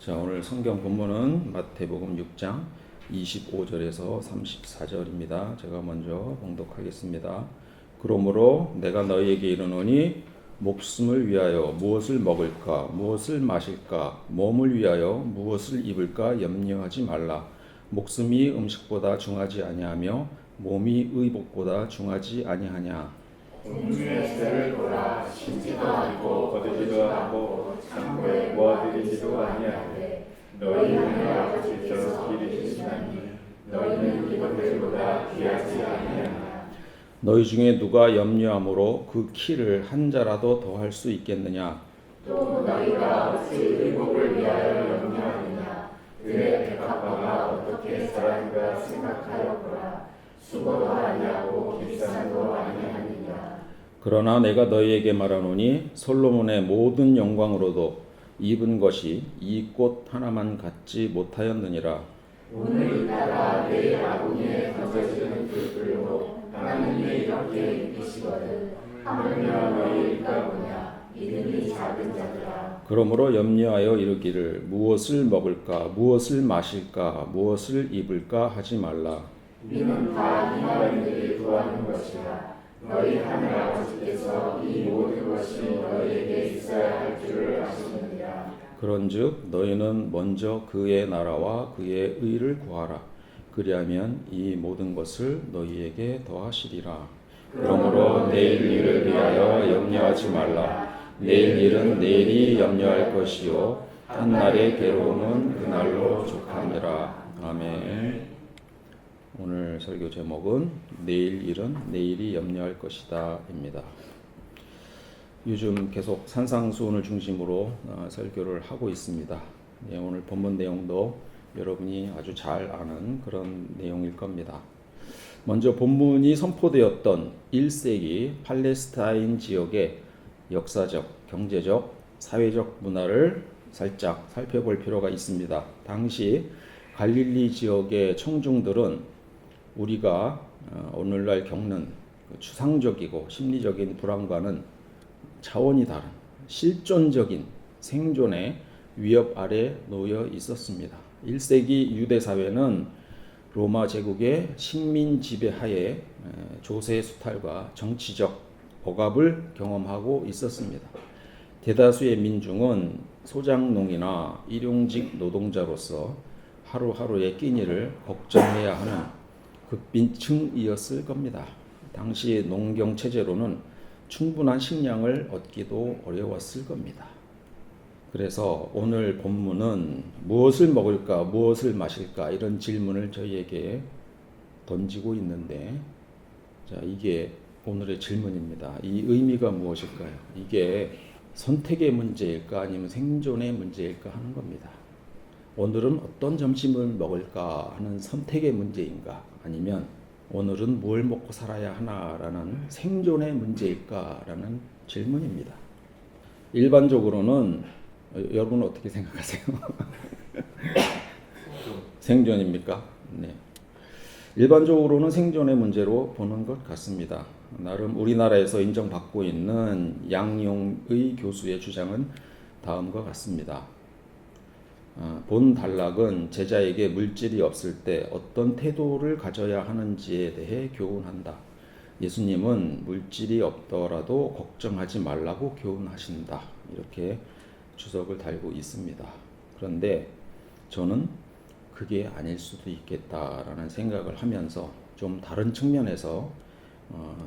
자, 오늘 성경 본문은 마태복음 6장 25절에서 34절입니다. 제가 먼저 봉독하겠습니다. 그러므로 내가 너희에게 이르노니 목숨을 위하여 무엇을 먹을까 무엇을 마실까 몸을 위하여 무엇을 입을까 염려하지 말라. 목숨이 음식보다 중하지 아니하며 몸이 의복보다 중하지 아니하냐. 공중의 새를 보라. 심지도 않고 거두지도 않고 창고에 모아들이지도 아니하되 너희 하늘 아버지께서 기르시나니 너희는 이것들보다 귀하지 아니하냐. 너희 중에 누가 염려함으로 그 키를 한 자라도 더할 수 있겠느냐. 또 너희가 어찌 의복을 위하여 염려하느냐. 그의 백합화가 어떻게 자라는가 생각하여 보라. 수고도 아니하고 깁산도 아니하느냐. 그러나 내가 너희에게 말하노니 솔로몬의 모든 영광으로도 입은 것이 이 꽃 하나만 갖지 못하였느니라. 오늘 있다가 내일 아궁이에 던져지는 불불로 하나님이 이렇게 입히시거든. 하물며 너희가 보냐. 믿음이 작은 자들아. 그러므로 염려하여 이르기를 무엇을 먹을까 무엇을 마실까 무엇을 입을까 하지 말라. 이는 다 이방인들이 구하는 것이라. 너희 하늘 아버지께서 이 모든 것이 너희에게 있어야 할 줄을 아시느니라. 그런즉 너희는 먼저 그의 나라와 그의 의를 구하라. 그리하면 이 모든 것을 너희에게 더하시리라. 그러므로 내일 일을 위하여 염려하지 말라. 내일 일은 내일이 염려할 것이요 한날의 괴로움은 그날로 족하니라. 아멘. 오늘 설교 제목은 내일 일은 내일이 염려할 것이다 입니다. 요즘 계속 산상수훈을 중심으로 설교를 하고 있습니다. 오늘 본문 내용도 여러분이 아주 잘 아는 그런 내용일 겁니다. 먼저 본문이 선포되었던 1세기 팔레스타인 지역의 역사적, 경제적, 사회적 문화를 살짝 살펴볼 필요가 있습니다. 당시 갈릴리 지역의 청중들은 우리가 오늘날 겪는 추상적이고 심리적인 불안과는 차원이 다른 실존적인 생존의 위협 아래 놓여 있었습니다. 1세기 유대 사회는 로마 제국의 식민 지배 하에 조세 수탈과 정치적 억압을 경험하고 있었습니다. 대다수의 민중은 소장농이나 일용직 노동자로서 하루하루의 끼니를 걱정해야 하는 극빈층이었을 겁니다. 당시 농경 체제로는 충분한 식량을 얻기도 어려웠을 겁니다. 그래서 오늘 본문은 무엇을 먹을까, 무엇을 마실까 이런 질문을 저희에게 던지고 있는데, 자, 이게 오늘의 질문입니다. 이 의미가 무엇일까요? 이게 선택의 문제일까 아니면 생존의 문제일까 하는 겁니다. 오늘은 어떤 점심을 먹을까 하는 선택의 문제인가 아니면 오늘은 뭘 먹고 살아야 하나라는 생존의 문제일까라는 질문입니다. 일반적으로는 여러분은 어떻게 생각하세요? 생존입니까? 네. 일반적으로는 생존의 문제로 보는 것 같습니다. 나름 우리나라에서 인정받고 있는 양용의 교수의 주장은 다음과 같습니다. 본 단락은 제자에게 물질이 없을 때 어떤 태도를 가져야 하는지에 대해 교훈한다. 예수님은 물질이 없더라도 걱정하지 말라고 교훈하신다. 이렇게 주석을 달고 있습니다. 그런데 저는 그게 아닐 수도 있겠다라는 생각을 하면서 좀 다른 측면에서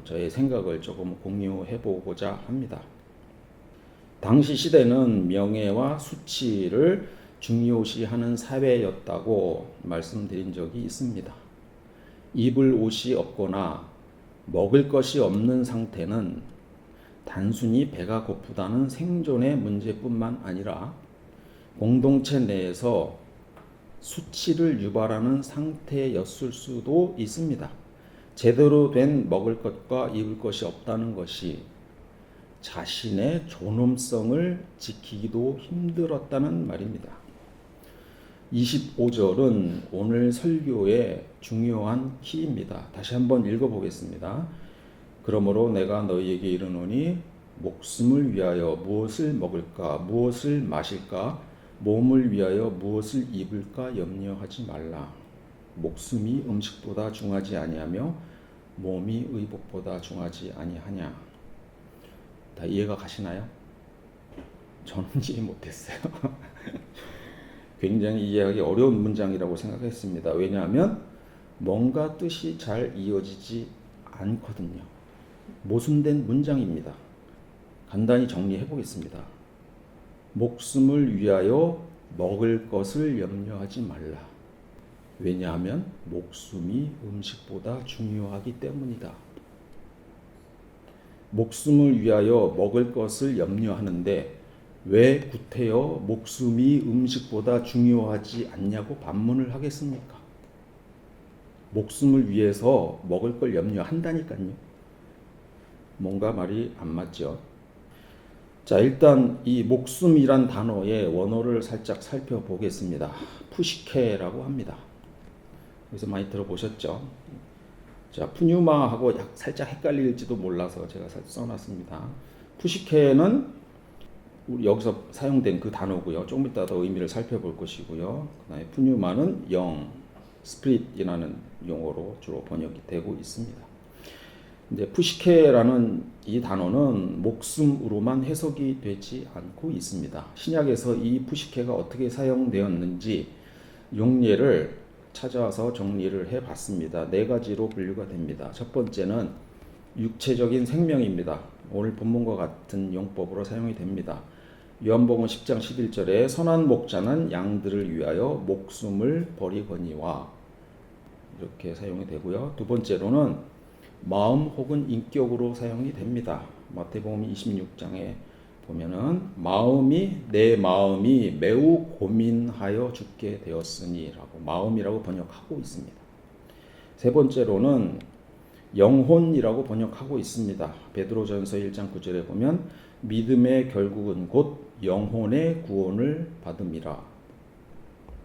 저의 생각을 조금 공유해 보고자 합니다. 당시 시대는 명예와 수치를 중요시하는 사회였다고 말씀드린 적이 있습니다. 입을 옷이 없거나 먹을 것이 없는 상태는 단순히 배가 고프다는 생존의 문제뿐만 아니라 공동체 내에서 수치를 유발하는 상태였을 수도 있습니다. 제대로 된 먹을 것과 입을 것이 없다는 것이 자신의 존엄성을 지키기도 힘들었다는 말입니다. 25절은 오늘 설교의 중요한 키입니다. 다시 한번 읽어보겠습니다. 그러므로 내가 너희에게 이르노니 목숨을 위하여 무엇을 먹을까 무엇을 마실까 몸을 위하여 무엇을 입을까 염려하지 말라. 목숨이 음식보다 중하지 아니하며 몸이 의복보다 중하지 아니하냐. 다 이해가 가시나요? 저는 이해 못했어요. 굉장히 이해하기 어려운 문장이라고 생각했습니다. 왜냐하면 뭔가 뜻이 잘 이어지지 않거든요. 모순된 문장입니다. 간단히 정리해 보겠습니다. 목숨을 위하여 먹을 것을 염려하지 말라. 왜냐하면 목숨이 음식보다 중요하기 때문이다. 목숨을 위하여 먹을 것을 염려하는데 왜 구태여 목숨이 음식보다 중요하지 않냐고 반문을 하겠습니까? 목숨을 위해서 먹을 걸 염려한다니까요. 뭔가 말이 안 맞죠. 자, 일단 이 목숨이란 단어의 원어를 살짝 살펴보겠습니다. 푸시케라고 합니다. 그래서 많이 들어보셨죠? 자, 푸뉴마하고 살짝 헷갈릴지도 몰라서 제가 써놨습니다. 푸시케는 여기서 사용된 그 단어고요. 조금 이따 더 의미를 살펴볼 것이고요. 그다음에 푸뉴마는 영, 스피릿이라는 용어로 주로 번역이 되고 있습니다. 근데 푸시케라는 이 단어는 목숨으로만 해석이 되지 않고 있습니다. 신약에서 이 푸시케가 어떻게 사용되었는지 용례를 찾아서 정리를 해봤습니다. 네 가지로 분류가 됩니다. 첫 번째는 육체적인 생명입니다. 오늘 본문과 같은 용법으로 사용이 됩니다. 요한복음 10장 11절에 선한 목자는 양들을 위하여 목숨을 버리거니와 이렇게 사용이 되고요. 두 번째로는 마음 혹은 인격으로 사용이 됩니다. 마태복음 26장에 보면은 내 마음이 매우 고민하여 죽게 되었으니라고 마음이라고 번역하고 있습니다. 세 번째로는 영혼이라고 번역하고 있습니다. 베드로전서 1장 9절에 보면 믿음의 결국은 곧 영혼의 구원을 받음이라.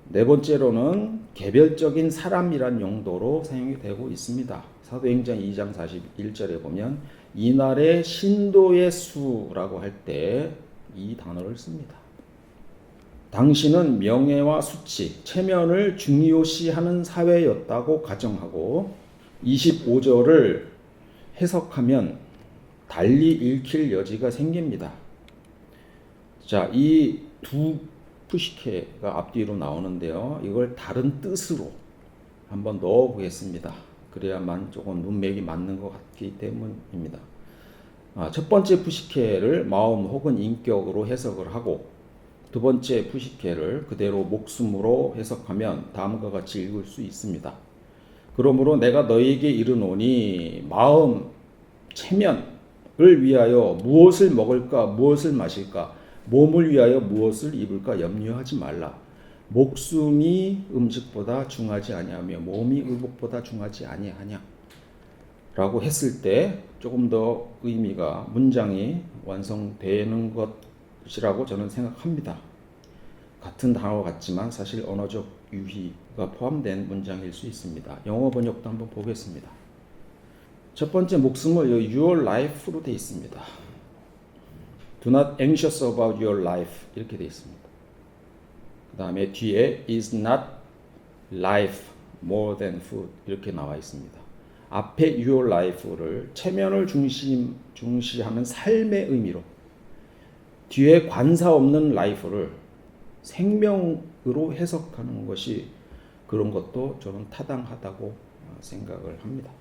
네 번째로는 개별적인 사람이란 용도로 사용이 되고 있습니다. 사도행전 2장 41절에 보면 이날의 신도의 수라고 할 때 이 단어를 씁니다. 당신은 명예와 수치, 체면을 중요시하는 사회였다고 가정하고 25절을 해석하면 달리 읽힐 여지가 생깁니다. 자, 이 두 푸시케가 앞뒤로 나오는데요. 이걸 다른 뜻으로 한번 넣어 보겠습니다. 그래야만 조금 문맥이 맞는 것 같기 때문입니다. 첫 번째 푸시케를 마음 혹은 인격으로 해석을 하고 두 번째 푸시케를 그대로 목숨으로 해석하면 다음과 같이 읽을 수 있습니다. 그러므로 내가 너희에게 이르노니 마음, 체면을 위하여 무엇을 먹을까 무엇을 마실까 몸을 위하여 무엇을 입을까 염려하지 말라. 목숨이 음식보다 중하지 아니하며 몸이 의복보다 중하지 아니하냐 라고 했을 때 조금 더 의미가 문장이 완성되는 것이라고 저는 생각합니다. 같은 단어 같지만 사실 언어적 유희가 포함된 문장일 수 있습니다. 영어 번역도 한번 보겠습니다. 첫 번째 목숨을 your life로 되어 있습니다. Do not anxious about your life 이렇게 되어 있습니다. 그 다음에 뒤에 is not life more than food 이렇게 나와 있습니다. 앞에 your life를 체면을 중시하는 삶의 의미로 뒤에 관사 없는 life를 생명으로 해석하는 것이 그런 것도 저는 타당하다고 생각을 합니다.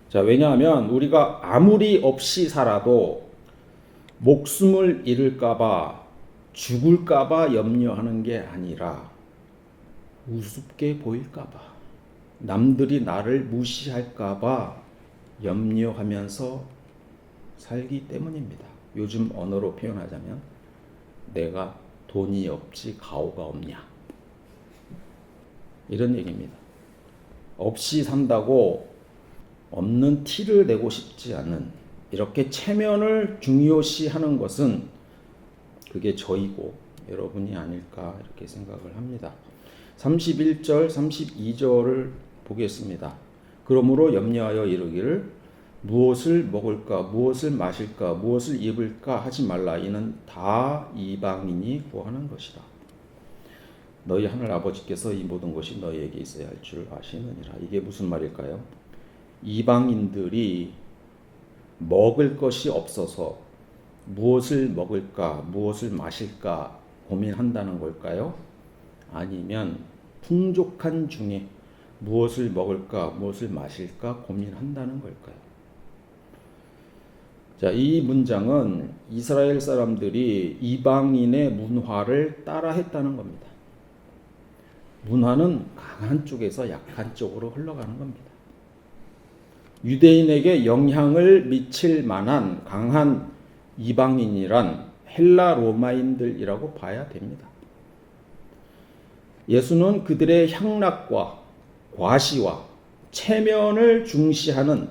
자, 왜냐하면 우리가 아무리 없이 살아도 목숨을 잃을까봐 죽을까봐 염려하는 게 아니라 우습게 보일까봐 남들이 나를 무시할까봐 염려하면서 살기 때문입니다. 요즘 언어로 표현하자면 내가 돈이 없지 가오가 없냐 이런 얘기입니다. 없이 산다고 없는 티를 내고 싶지 않은 이렇게 체면을 중요시하는 것은 그게 저이고 여러분이 아닐까 이렇게 생각을 합니다. 31절, 32절을 보겠습니다. 그러므로 염려하여 이르기를 무엇을 먹을까, 무엇을 마실까, 무엇을 입을까 하지 말라. 이는 다 이방인이 구하는 것이다. 너희 하늘 아버지께서 이 모든 것이 너희에게 있어야 할 줄 아시느니라. 이게 무슨 말일까요? 이방인들이 먹을 것이 없어서 무엇을 먹을까, 무엇을 마실까 고민한다는 걸까요? 아니면 풍족한 중에 무엇을 먹을까, 무엇을 마실까 고민한다는 걸까요? 자, 이 문장은 이스라엘 사람들이 이방인의 문화를 따라했다는 겁니다. 문화는 강한 쪽에서 약한 쪽으로 흘러가는 겁니다. 유대인에게 영향을 미칠 만한 강한 이방인이란 헬라 로마인들이라고 봐야 됩니다. 예수는 그들의 향락과 과시와 체면을 중시하는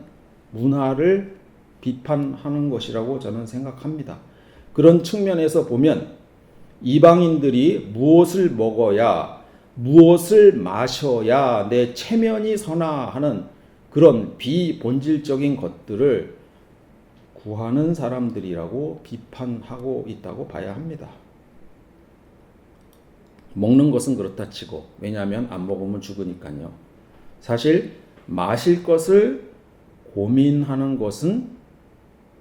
문화를 비판하는 것이라고 저는 생각합니다. 그런 측면에서 보면 이방인들이 무엇을 먹어야, 무엇을 마셔야 내 체면이 서나 하는 그런 비본질적인 것들을 구하는 사람들이라고 비판하고 있다고 봐야 합니다. 먹는 것은 그렇다 치고, 왜냐하면 안 먹으면 죽으니까요. 사실 마실 것을 고민하는 것은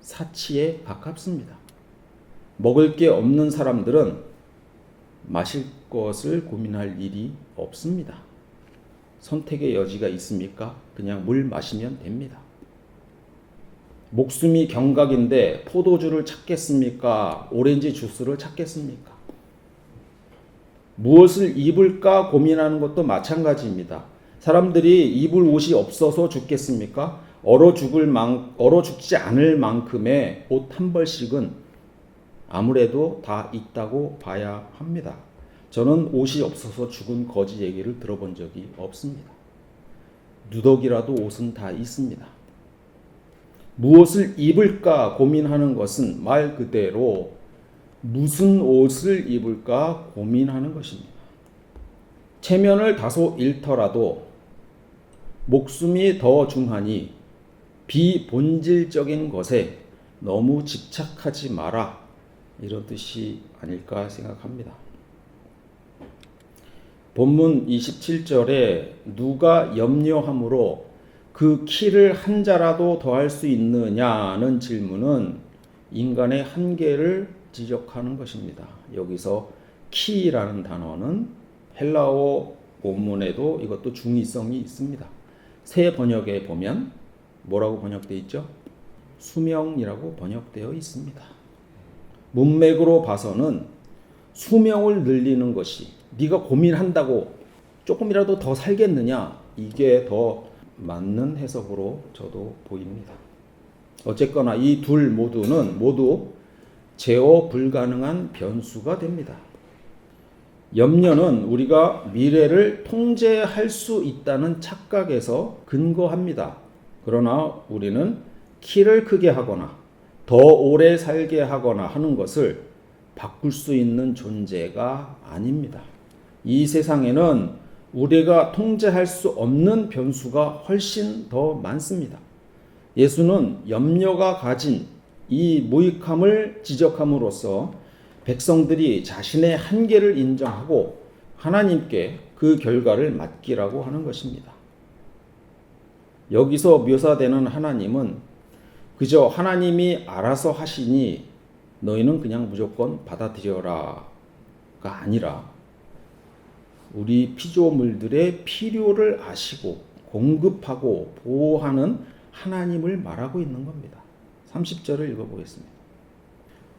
사치에 가깝습니다. 먹을 게 없는 사람들은 마실 것을 고민할 일이 없습니다. 선택의 여지가 있습니까? 그냥 물 마시면 됩니다. 목숨이 경각인데 포도주를 찾겠습니까? 오렌지 주스를 찾겠습니까? 무엇을 입을까 고민하는 것도 마찬가지입니다. 사람들이 입을 옷이 없어서 죽겠습니까? 얼어 죽지 않을 만큼의 옷 한 벌씩은 아무래도 다 있다고 봐야 합니다. 저는 옷이 없어서 죽은 거지 얘기를 들어본 적이 없습니다. 누더기라도 옷은 다 있습니다. 무엇을 입을까 고민하는 것은 말 그대로 무슨 옷을 입을까 고민하는 것입니다. 체면을 다소 잃더라도 목숨이 더 중하니 비본질적인 것에 너무 집착하지 마라, 이런 뜻이 아닐까 생각합니다. 본문 27절에 누가 염려함으로 그 키를 한 자라도 더할 수 있느냐는 질문은 인간의 한계를 지적하는 것입니다. 여기서 키라는 단어는 헬라어 원문에도 이것도 중의성이 있습니다. 새 번역에 보면 뭐라고 번역되어 있죠? 수명이라고 번역되어 있습니다. 문맥으로 봐서는 수명을 늘리는 것이, 네가 고민한다고 조금이라도 더 살겠느냐, 이게 더 맞는 해석으로 저도 보입니다. 어쨌거나 이 둘 모두 제어 불가능한 변수가 됩니다. 염려는 우리가 미래를 통제할 수 있다는 착각에서 근거합니다. 그러나 우리는 키를 크게 하거나 더 오래 살게 하거나 하는 것을 바꿀 수 있는 존재가 아닙니다. 이 세상에는 우리가 통제할 수 없는 변수가 훨씬 더 많습니다. 예수는 염려가 가진 이 무익함을 지적함으로써 백성들이 자신의 한계를 인정하고 하나님께 그 결과를 맡기라고 하는 것입니다. 여기서 묘사되는 하나님은 그저 하나님이 알아서 하시니 너희는 그냥 무조건 받아들여라가 아니라 우리 피조물들의 필요를 아시고 공급하고 보호하는 하나님을 말하고 있는 겁니다. 30절을 읽어보겠습니다.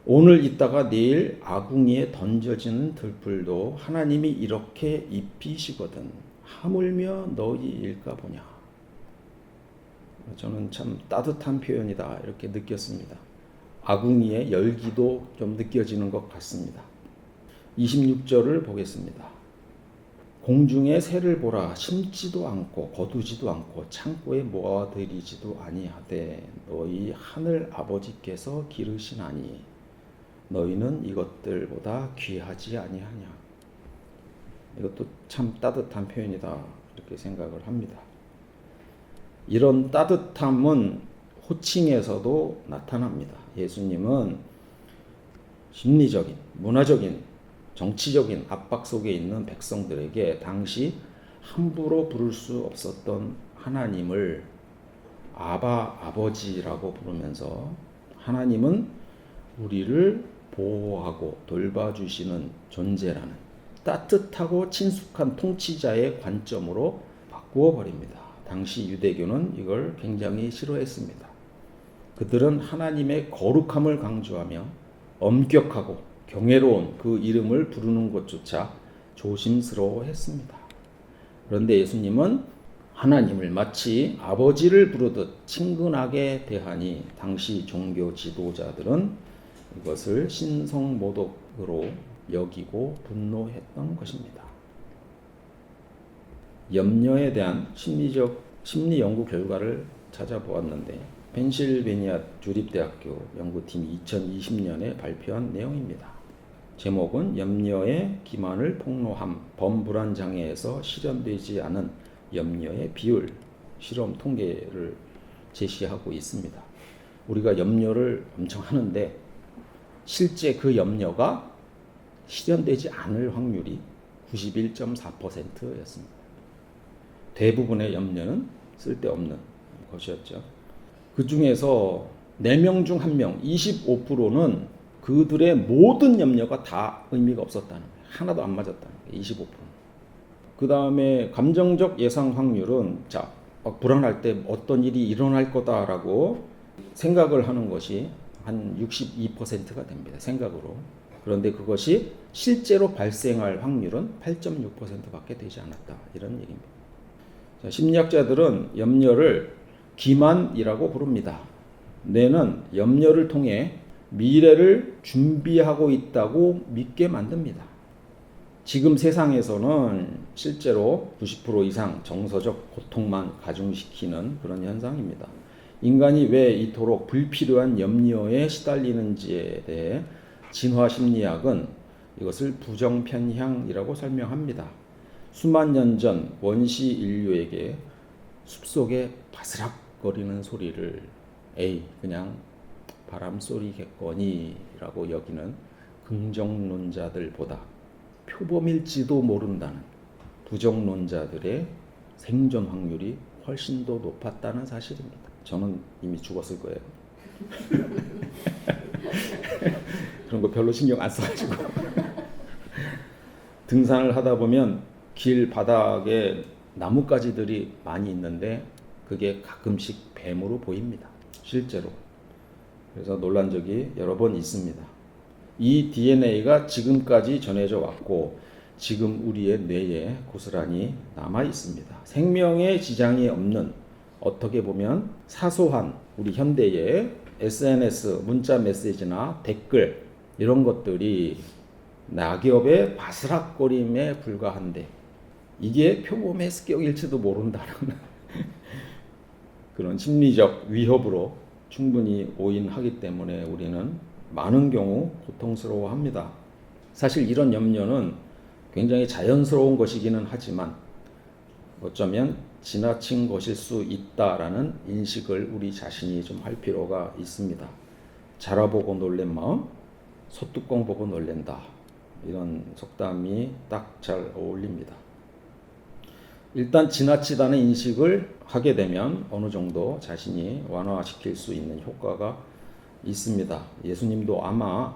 오늘 있다가 내일 아궁이에 던져지는 들풀도 하나님이 이렇게 입히시거든 하물며 너희일까 보냐. 저는 참 따뜻한 표현이다 이렇게 느꼈습니다. 아궁이의 열기도 좀 느껴지는 것 같습니다. 26절을 보겠습니다. 공중의 새를 보라, 심지도 않고 거두지도 않고 창고에 모아들이지도 아니하되 너희 하늘 아버지께서 기르시나니 너희는 이것들보다 귀하지 아니하냐. 이것도 참 따뜻한 표현이다 이렇게 생각을 합니다. 이런 따뜻함은 호칭에서도 나타납니다. 예수님은 심리적인, 문화적인 정치적인 압박 속에 있는 백성들에게 당시 함부로 부를 수 없었던 하나님을 아바, 아버지라고 부르면서 하나님은 우리를 보호하고 돌봐주시는 존재라는 따뜻하고 친숙한 통치자의 관점으로 바꾸어 버립니다. 당시 유대교는 이걸 굉장히 싫어했습니다. 그들은 하나님의 거룩함을 강조하며 엄격하고 경외로운 그 이름을 부르는 것조차 조심스러워했습니다. 그런데 예수님은 하나님을 마치 아버지를 부르듯 친근하게 대하니 당시 종교 지도자들은 이것을 신성모독으로 여기고 분노했던 것입니다. 염려에 대한 심리 연구 결과를 찾아보았는데 펜실베니아 주립대학교 연구팀이 2020년에 발표한 내용입니다. 제목은 염려의 기만을 폭로함, 범불안 장애에서 실현되지 않은 염려의 비율, 실험 통계를 제시하고 있습니다. 우리가 염려를 엄청 하는데 실제 그 염려가 실현되지 않을 확률이 91.4%였습니다. 대부분의 염려는 쓸데없는 것이었죠. 그 중에서 4명 중 1명, 25%는 그들의 모든 염려가 다 의미가 없었다는 거예요. 하나도 안 맞았다는 거예요. 25%. 그 다음에 감정적 예상 확률은 불안할 때 어떤 일이 일어날 거다라고 생각을 하는 것이 한 62%가 됩니다. 생각으로. 그런데 그것이 실제로 발생할 확률은 8.6%밖에 되지 않았다. 이런 얘기입니다. 자, 심리학자들은 염려를 기만이라고 부릅니다. 뇌는 염려를 통해 미래를 준비하고 있다고 믿게 만듭니다. 지금 세상에서는 실제로 90% 이상 정서적 고통만 가중시키는 그런 현상입니다. 인간이 왜 이토록 불필요한 염려에 시달리는지에 대해 진화 심리학은 이것을 부정편향이라고 설명합니다. 수만 년 전 원시 인류에게 숲속에 바스락거리는 소리를 그냥 바람소리겠거니라고 여기는 긍정론자들보다 표범일지도 모른다는 부정론자들의 생존 확률이 훨씬 더 높았다는 사실입니다. 저는 이미 죽었을 거예요. 그런 거 별로 신경 안 써가지고 등산을 하다 보면 길 바닥에 나뭇가지들이 많이 있는데 그게 가끔씩 뱀으로 보입니다. 실제로. 그래서 놀란 적이 여러 번 있습니다. 이 DNA가 지금까지 전해져 왔고 지금 우리의 뇌에 고스란히 남아 있습니다. 생명에 지장이 없는 어떻게 보면 사소한 우리 현대의 SNS 문자 메시지나 댓글 이런 것들이 낙엽의 바스락거림에 불과한데 이게 표범의 습격일지도 모른다는 그런 심리적 위협으로 충분히 오인하기 때문에 우리는 많은 경우 고통스러워합니다. 사실 이런 염려는 굉장히 자연스러운 것이기는 하지만 어쩌면 지나친 것일 수 있다라는 인식을 우리 자신이 좀 할 필요가 있습니다. 자라보고 놀란 마음, 소뚜껑 보고 놀랜다. 이런 속담이 딱 잘 어울립니다. 일단 지나치다는 인식을 하게 되면 어느 정도 자신이 완화시킬 수 있는 효과가 있습니다. 예수님도 아마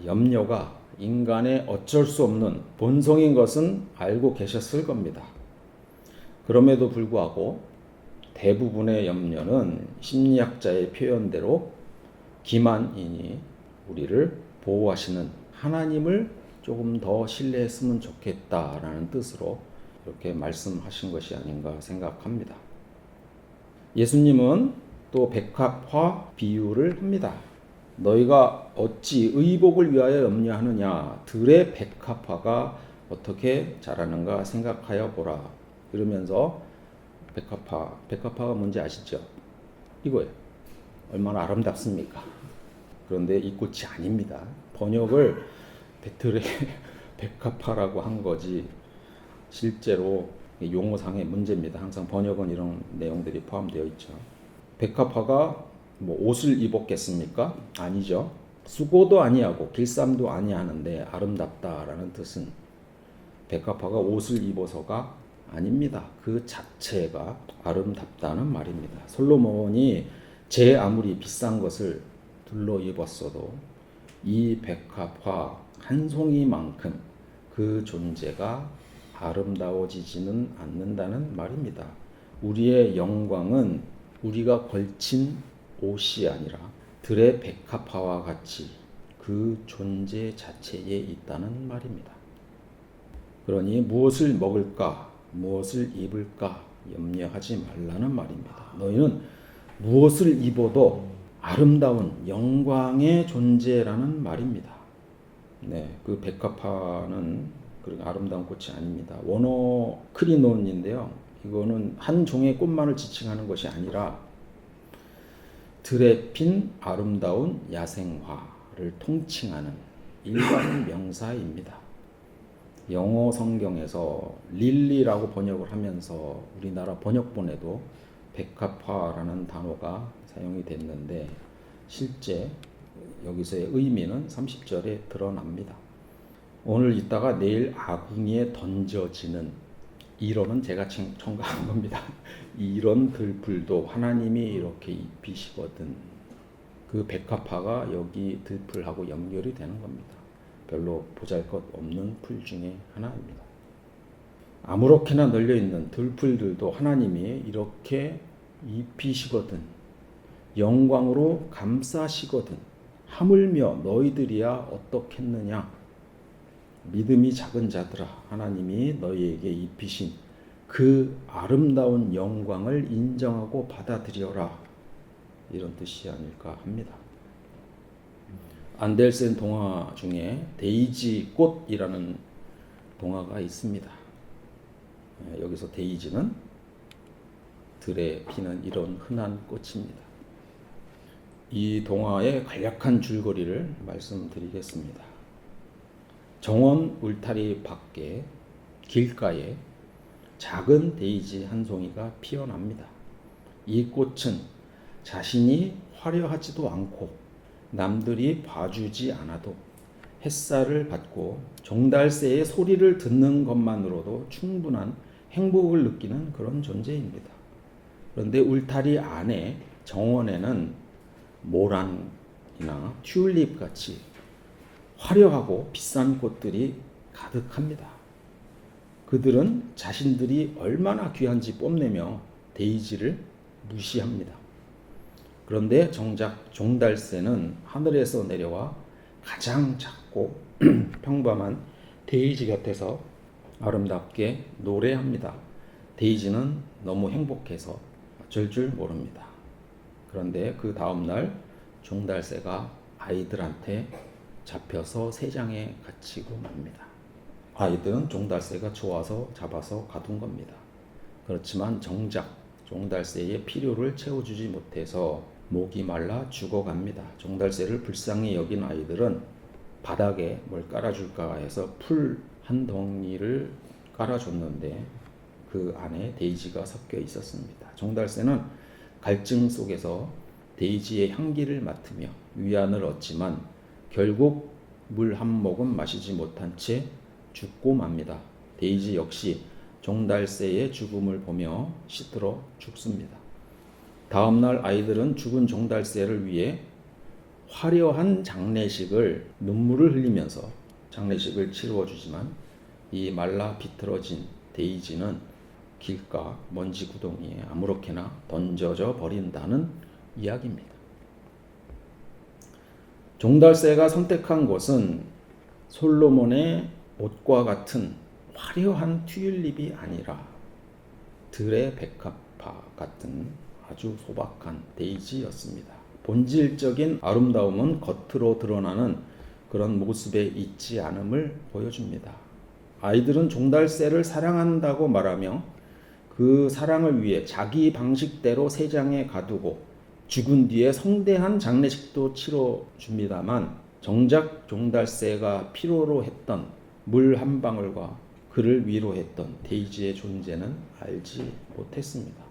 염려가 인간의 어쩔 수 없는 본성인 것은 알고 계셨을 겁니다. 그럼에도 불구하고 대부분의 염려는 심리학자의 표현대로 기만이니 우리를 보호하시는 하나님을 조금 더 신뢰했으면 좋겠다라는 뜻으로 이렇게 말씀하신 것이 아닌가 생각합니다. 예수님은 또 백합화 비유를 합니다. 너희가 어찌 의복을 위하여 염려하느냐 들의 백합화가 어떻게 자라는가 생각하여 보라. 이러면서 백합화가 뭔지 아시죠? 이거예요. 얼마나 아름답습니까? 그런데 이 꽃이 아닙니다. 번역을 들의 백합화라고 한 거지 실제로 용어상의 문제입니다. 항상 번역은 이런 내용들이 포함되어 있죠. 백합화가 뭐 옷을 입었겠습니까? 아니죠. 수고도 아니하고 길쌈도 아니하는데 아름답다라는 뜻은 백합화가 옷을 입어서가 아닙니다. 그 자체가 아름답다는 말입니다. 솔로몬이 제 아무리 비싼 것을 둘러 입었어도 이 백합화 한 송이만큼 그 존재가 아름다워지지는 않는다는 말입니다. 우리의 영광은 우리가 걸친 옷이 아니라 들의 백합화와 같이 그 존재 자체에 있다는 말입니다. 그러니 무엇을 먹을까, 무엇을 입을까 염려하지 말라는 말입니다. 너희는 무엇을 입어도 아름다운 영광의 존재라는 말입니다. 네, 그 백합화는 그렇게 아름다운 꽃이 아닙니다. 원어 크리논인데요. 이거는 한 종의 꽃만을 지칭하는 것이 아니라 들에 핀 아름다운 야생화를 통칭하는 일반 명사입니다. 영어 성경에서 릴리라고 번역을 하면서 우리나라 번역본에도 백합화라는 단어가 사용이 됐는데 실제 여기서의 의미는 30절에 드러납니다. 오늘 있다가 내일 아궁이에 던져지는 이론은 제가 첨가한 겁니다. 이런 들풀도 하나님이 이렇게 입히시거든. 그 백합화가 여기 들풀하고 연결이 되는 겁니다. 별로 보잘것없는 풀 중에 하나입니다. 아무렇게나 널려있는 들풀들도 하나님이 이렇게 입히시거든. 영광으로 감싸시거든. 하물며 너희들이야 어떻겠느냐. 믿음이 작은 자들아, 하나님이 너희에게 입히신 그 아름다운 영광을 인정하고 받아들여라. 이런 뜻이 아닐까 합니다. 안델센 동화 중에 데이지 꽃이라는 동화가 있습니다. 여기서 데이지는 들에 피는 이런 흔한 꽃입니다. 이 동화의 간략한 줄거리를 말씀드리겠습니다. 정원 울타리 밖에 길가에 작은 데이지 한 송이가 피어납니다. 이 꽃은 자신이 화려하지도 않고 남들이 봐주지 않아도 햇살을 받고 종달새의 소리를 듣는 것만으로도 충분한 행복을 느끼는 그런 존재입니다. 그런데 울타리 안에 정원에는 모란이나 튤립 같이 화려하고 비싼 꽃들이 가득합니다. 그들은 자신들이 얼마나 귀한지 뽐내며 데이지를 무시합니다. 그런데 정작 종달새는 하늘에서 내려와 가장 작고 평범한 데이지 곁에서 아름답게 노래합니다. 데이지는 너무 행복해서 어쩔 줄 모릅니다. 그런데 그 다음날 종달새가 아이들한테 잡혀서 새장에 갇히고 맙니다. 아이들은 종달새가 좋아서 잡아서 가둔 겁니다. 그렇지만 정작 종달새의 필요를 채워주지 못해서 목이 말라 죽어갑니다. 종달새를 불쌍히 여긴 아이들은 바닥에 뭘 깔아줄까 해서 풀 한 덩이를 깔아줬는데 그 안에 데이지가 섞여 있었습니다. 종달새는 갈증 속에서 데이지의 향기를 맡으며 위안을 얻지만 결국 물 한 모금 마시지 못한 채 죽고 맙니다. 데이지 역시 종달새의 죽음을 보며 시들어 죽습니다. 다음날 아이들은 죽은 종달새를 위해 화려한 장례식을 눈물을 흘리면서 장례식을 치루어주지만 이 말라 비틀어진 데이지는 길가 먼지 구덩이에 아무렇게나 던져져 버린다는 이야기입니다. 종달새가 선택한 곳은 솔로몬의 옷과 같은 화려한 튤립이 아니라 들의 백합화 같은 아주 소박한 데이지였습니다. 본질적인 아름다움은 겉으로 드러나는 그런 모습에 있지 않음을 보여줍니다. 아이들은 종달새를 사랑한다고 말하며 그 사랑을 위해 자기 방식대로 새장에 가두고 죽은 뒤에 성대한 장례식도 치러줍니다만 정작 종달새가 필요로 했던 물 한 방울과 그를 위로했던 데이지의 존재는 알지 못했습니다.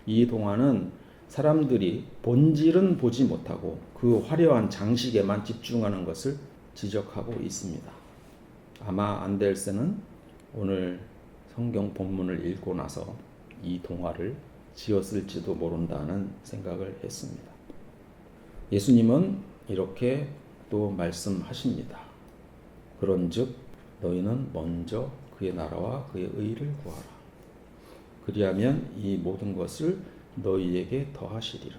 이 동화는 사람들이 본질은 보지 못하고 그 화려한 장식에만 집중하는 것을 지적하고 있습니다. 아마 안델센은 오늘 성경 본문을 읽고 나서 이 동화를 지었을지도 모른다는 생각을 했습니다. 예수님은 이렇게 또 말씀하십니다. 그런즉 너희는 먼저 그의 나라와 그의 의를 구하라. 그리하면 이 모든 것을 너희에게 더하시리라.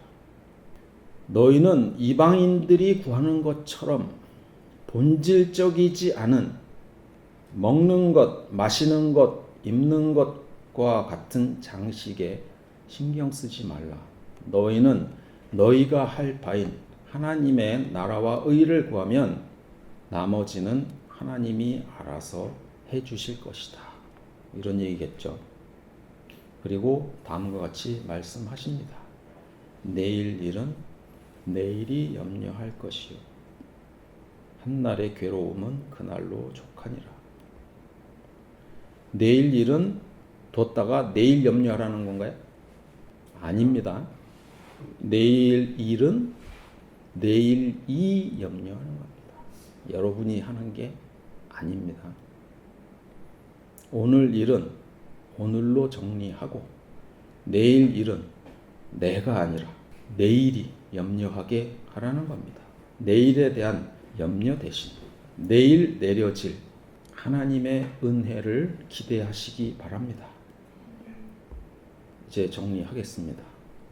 너희는 이방인들이 구하는 것처럼 본질적이지 않은 먹는 것, 마시는 것, 입는 것과 같은 장식에 신경 쓰지 말라. 너희는 너희가 할 바인 하나님의 나라와 의를 구하면 나머지는 하나님이 알아서 해 주실 것이다. 이런 얘기겠죠. 그리고 다음과 같이 말씀하십니다. 내일 일은 내일이 염려할 것이요 한날의 괴로움은 그날로 족하니라. 내일 일은 뒀다가 내일 염려하라는 건가요? 아닙니다. 내일 일은 내일이 염려하는 겁니다. 여러분이 하는 게 아닙니다. 오늘 일은 오늘로 정리하고 내일 일은 내가 아니라 내일이 염려하게 하라는 겁니다. 내일에 대한 염려 대신 내일 내려질 하나님의 은혜를 기대하시기 바랍니다. 이제 정리하겠습니다.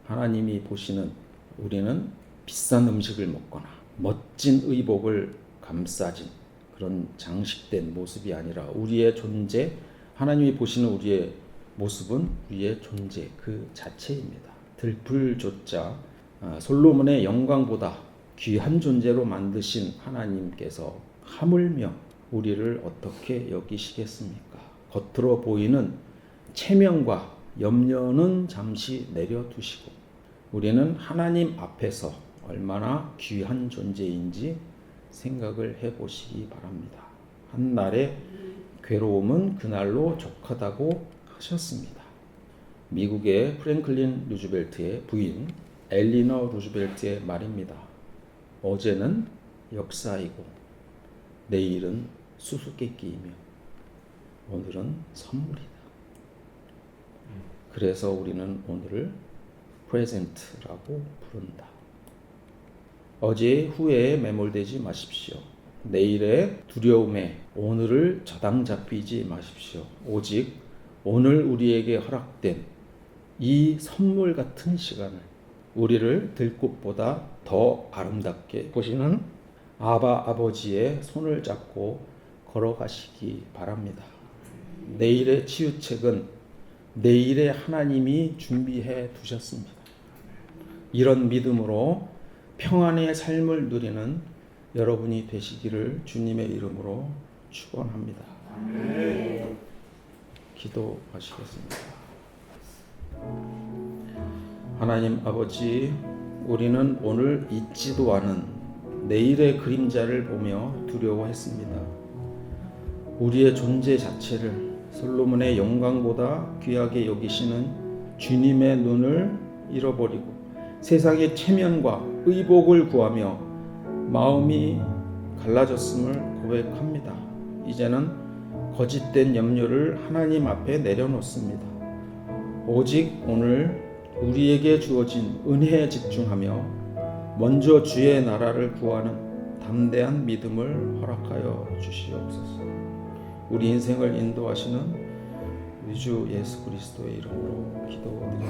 하나님이 보시는 우리는 비싼 음식을 먹거나 멋진 의복을 감싸진 그런 장식된 모습이 아니라 우리의 존재, 하나님이 보시는 우리의 모습은 우리의 존재 그 자체입니다. 들풀조차 솔로몬의 영광보다 귀한 존재로 만드신 하나님께서 하물며 우리를 어떻게 여기시겠습니까? 겉으로 보이는 체면과 염려는 잠시 내려두시고 우리는 하나님 앞에서 얼마나 귀한 존재인지 생각을 해보시기 바랍니다. 한날의 괴로움은 그날로 족하다고 하셨습니다. 미국의 프랭클린 루즈벨트의 부인 엘리너 루즈벨트의 말입니다. 어제는 역사이고 내일은 수수께끼이며 오늘은 선물이다. 그래서 우리는 오늘을 프레젠트라고 부른다. 어제의 후회에 매몰되지 마십시오. 내일의 두려움에 오늘을 저당 잡히지 마십시오. 오직 오늘 우리에게 허락된 이 선물 같은 시간을 우리를 들꽃보다 더 아름답게 보시는 아버지의 손을 잡고 걸어가시기 바랍니다. 내일의 치유책은 내일의 하나님이 준비해 두셨습니다. 이런 믿음으로 평안의 삶을 누리는 여러분이 되시기를 주님의 이름으로 축원합니다. 아멘. 기도하시겠습니다. 하나님 아버지, 우리는 오늘 있지도 않은 내일의 그림자를 보며 두려워했습니다. 우리의 존재 자체를 솔로몬의 영광보다 귀하게 여기시는 주님의 눈을 잃어버리고 세상의 체면과 의복을 구하며 마음이 갈라졌음을 고백합니다. 이제는 거짓된 염려를 하나님 앞에 내려놓습니다. 오직 오늘 우리에게 주어진 은혜에 집중하며 먼저 주의 나라를 구하는 담대한 믿음을 허락하여 주시옵소서. 우리 인생을 인도하시는 우리 주 예수 그리스도의 이름으로 기도드립니다.